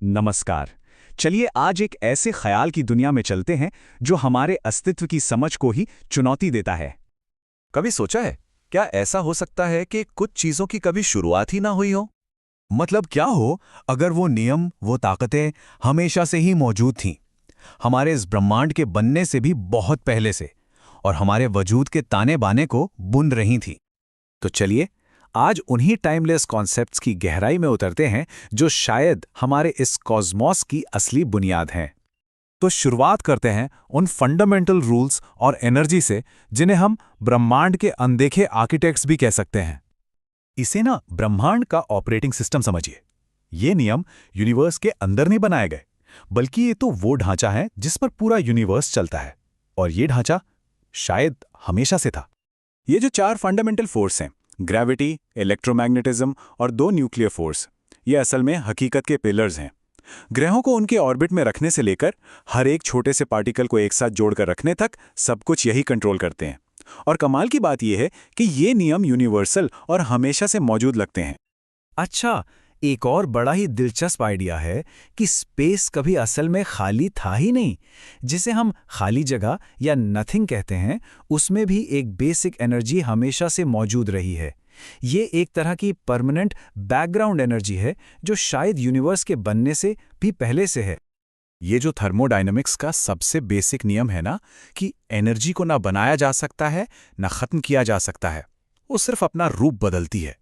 नमस्कार। चलिए आज एक ऐसे ख्याल की दुनिया में चलते हैं जो हमारे अस्तित्व की समझ को ही चुनौती देता है। कभी सोचा है क्या ऐसा हो सकता है कि कुछ चीजों की कभी शुरुआत ही ना हुई हो? मतलब क्या हो अगर वो नियम, वो ताकतें हमेशा से ही मौजूद थीं, हमारे इस ब्रह्मांड के बनने से भी बहुत पहले से, और हमारे वजूद के ताने बाने को बुन रही थीं। तो चलिए आज उन्हीं टाइमलेस कॉन्सेप्ट्स की गहराई में उतरते हैं जो शायद हमारे इस कॉस्मॉस की असली बुनियाद हैं। तो शुरुआत करते हैं उन फंडामेंटल रूल्स और एनर्जी से जिन्हें हम ब्रह्मांड के अनदेखे आर्किटेक्ट्स भी कह सकते हैं। इसे ना ब्रह्मांड का ऑपरेटिंग सिस्टम समझिए। ये नियम यूनिवर्स के अंदर नहीं बनाए गए, बल्कि ये तो वो ढांचा है जिस पर पूरा यूनिवर्स चलता है। और ये ढांचा शायद हमेशा से था। ये जो चार फंडामेंटल फोर्स हैं, ग्रेविटी, इलेक्ट्रोमैग्नेटिज्म और दो न्यूक्लियर फोर्स, ये असल में हकीकत के पिलर्स हैं। ग्रहों को उनके ऑर्बिट में रखने से लेकर हर एक छोटे से पार्टिकल को एक साथ जोड़कर रखने तक सब कुछ यही कंट्रोल करते हैं। और कमाल की बात यह है कि ये नियम यूनिवर्सल और हमेशा से मौजूद लगते हैं। अच्छा, एक और बड़ा ही दिलचस्प आइडिया है कि स्पेस कभी असल में खाली था ही नहीं। जिसे हम खाली जगह या नथिंग कहते हैं, उसमें भी एक बेसिक एनर्जी हमेशा से मौजूद रही है। ये एक तरह की परमानेंट बैकग्राउंड एनर्जी है जो शायद यूनिवर्स के बनने से भी पहले से है। ये जो थर्मोडायनामिक्स का सबसे बेसिक नियम है ना, कि एनर्जी को ना बनाया जा सकता है ना खत्म किया जा सकता है, वो सिर्फ अपना रूप बदलती है।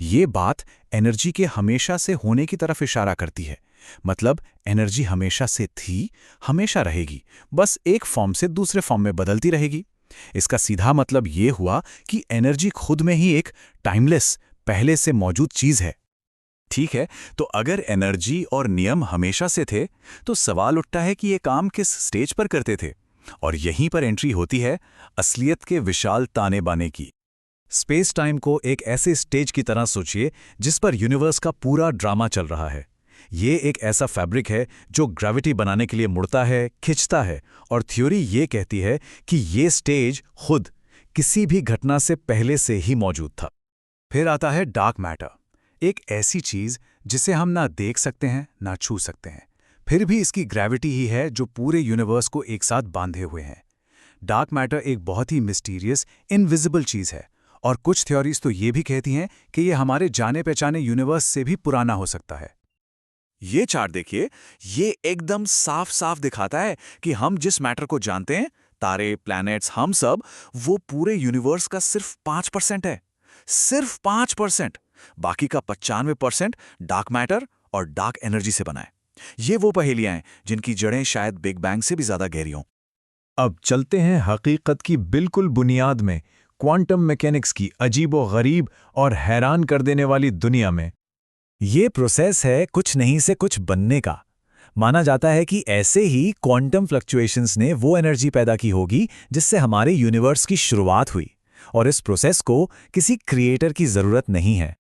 ये बात एनर्जी के हमेशा से होने की तरफ इशारा करती है। मतलब एनर्जी हमेशा से थी, हमेशा रहेगी, बस एक फॉर्म से दूसरे फॉर्म में बदलती रहेगी। इसका सीधा मतलब ये हुआ कि एनर्जी खुद में ही एक टाइमलेस, पहले से मौजूद चीज है। ठीक है, तो अगर एनर्जी और नियम हमेशा से थे, तो सवाल उठता है कि ये काम किस स्टेज पर करते थे। और यहीं पर एंट्री होती है असलियत के विशाल ताने बाने की। स्पेस टाइम को एक ऐसे स्टेज की तरह सोचिए जिस पर यूनिवर्स का पूरा ड्रामा चल रहा है। ये एक ऐसा फैब्रिक है जो ग्रेविटी बनाने के लिए मुड़ता है, खिंचता है, और थ्योरी ये कहती है कि ये स्टेज खुद किसी भी घटना से पहले से ही मौजूद था। फिर आता है डार्क मैटर, एक ऐसी चीज जिसे हम ना देख सकते हैं ना छू सकते हैं, फिर भी इसकी ग्रेविटी ही है जो पूरे यूनिवर्स को एक साथ बांधे हुए हैं। डार्क मैटर एक बहुत ही मिस्टीरियस, इनविजिबल चीज है, और कुछ थ्योरीज तो ये भी कहती हैं कि ये हमारे जाने पहचाने यूनिवर्स से भी पुराना हो सकता है। ये चार्ट देखिए, ये एकदम साफ साफ दिखाता है कि हम जिस मैटर को जानते हैं, तारे, प्लैनेट्स, हम सब, वो पूरे यूनिवर्स का सिर्फ 5% है। सिर्फ 5%। बाकी का 95% डार्क मैटर और डार्क एनर्जी से बना है। ये वो पहेलियां हैं जिनकी जड़ें शायद बिग बैंग से भी ज्यादा गहरी हों। अब चलते हैं हकीकत की बिल्कुल बुनियाद में, क्वांटम मैकेनिक्स की अजीबो-गरीब और हैरान कर देने वाली दुनिया में। ये प्रोसेस है कुछ नहीं से कुछ बनने का। माना जाता है कि ऐसे ही क्वांटम फ्लक्चुएशंस ने वो एनर्जी पैदा की होगी जिससे हमारे यूनिवर्स की शुरुआत हुई, और इस प्रोसेस को किसी क्रिएटर की जरूरत नहीं है।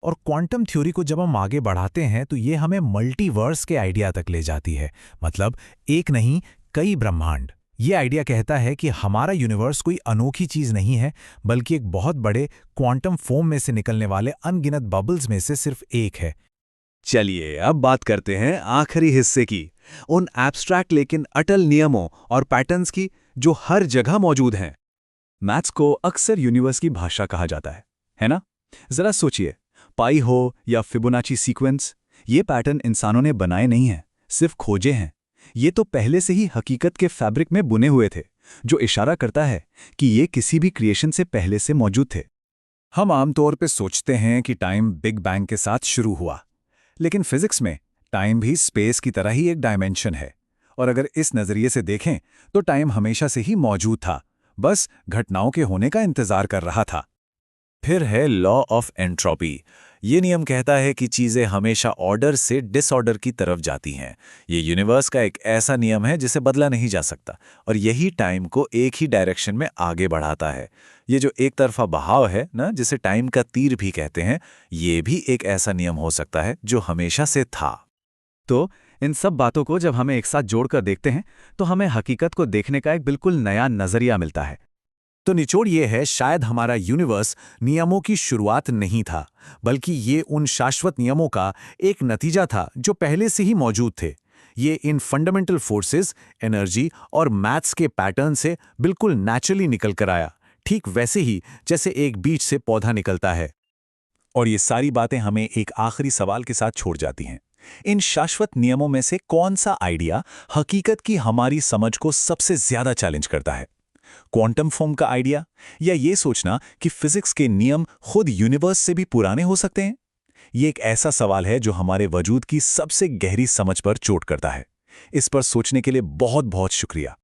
और क्वांटम थ्योरी को जब हम आगे बढ़ाते हैं तो ये हमें मल्टीवर्स के आइडिया तक ले जाती है। मतलब एक नहीं, कई ब्रह्मांड। ये आइडिया कहता है कि हमारा यूनिवर्स कोई अनोखी चीज नहीं है, बल्कि एक बहुत बड़े क्वांटम फोम में से निकलने वाले अनगिनत बबल्स में से सिर्फ एक है। चलिए अब बात करते हैं आखिरी हिस्से की, उन एब्स्ट्रैक्ट लेकिन अटल नियमों और पैटर्न्स की जो हर जगह मौजूद हैं। मैथ्स को अक्सर यूनिवर्स की भाषा कहा जाता है ना? जरा सोचिए, पाई हो या फिबोनाची सीक्वेंस, ये पैटर्न इंसानों ने बनाए नहीं हैं, सिर्फ खोजे हैं। ये तो पहले से ही हकीकत के फैब्रिक में बुने हुए थे, जो इशारा करता है कि ये किसी भी क्रिएशन से पहले से मौजूद थे। हम आमतौर पे सोचते हैं कि टाइम बिग बैंग के साथ शुरू हुआ, लेकिन फिजिक्स में टाइम भी स्पेस की तरह ही एक डायमेंशन है। और अगर इस नजरिए से देखें तो टाइम हमेशा से ही मौजूद था, बस घटनाओं के होने का इंतजार कर रहा था। फिर है लॉ ऑफ एंट्रोपी। ये नियम कहता है कि चीजें हमेशा ऑर्डर से डिसऑर्डर की तरफ जाती हैं। ये यूनिवर्स का एक ऐसा नियम है जिसे बदला नहीं जा सकता, और यही टाइम को एक ही डायरेक्शन में आगे बढ़ाता है। ये जो एक तरफा बहाव है ना, जिसे टाइम का तीर भी कहते हैं, ये भी एक ऐसा नियम हो सकता है जो हमेशा से था। तो इन सब बातों को जब हमें एक साथ जोड़कर देखते हैं तो हमें हकीकत को देखने का एक बिल्कुल नया नजरिया मिलता है। तो निचोड़ ये है, शायद हमारा यूनिवर्स नियमों की शुरुआत नहीं था, बल्कि ये उन शाश्वत नियमों का एक नतीजा था जो पहले से ही मौजूद थे। ये इन फंडामेंटल फोर्सेस, एनर्जी और मैथ्स के पैटर्न से बिल्कुल नेचुरली निकल कर आया, ठीक वैसे ही जैसे एक बीज से पौधा निकलता है। और ये सारी बातें हमें एक आखिरी सवाल के साथ छोड़ जाती हैं। इन शाश्वत नियमों में से कौन सा आइडिया हकीकत की हमारी समझ को सबसे ज्यादा चैलेंज करता है? क्वांटम फॉर्म का आइडिया, या ये सोचना कि फिजिक्स के नियम खुद यूनिवर्स से भी पुराने हो सकते हैं? ये एक ऐसा सवाल है जो हमारे वजूद की सबसे गहरी समझ पर चोट करता है। इस पर सोचने के लिए बहुत बहुत शुक्रिया।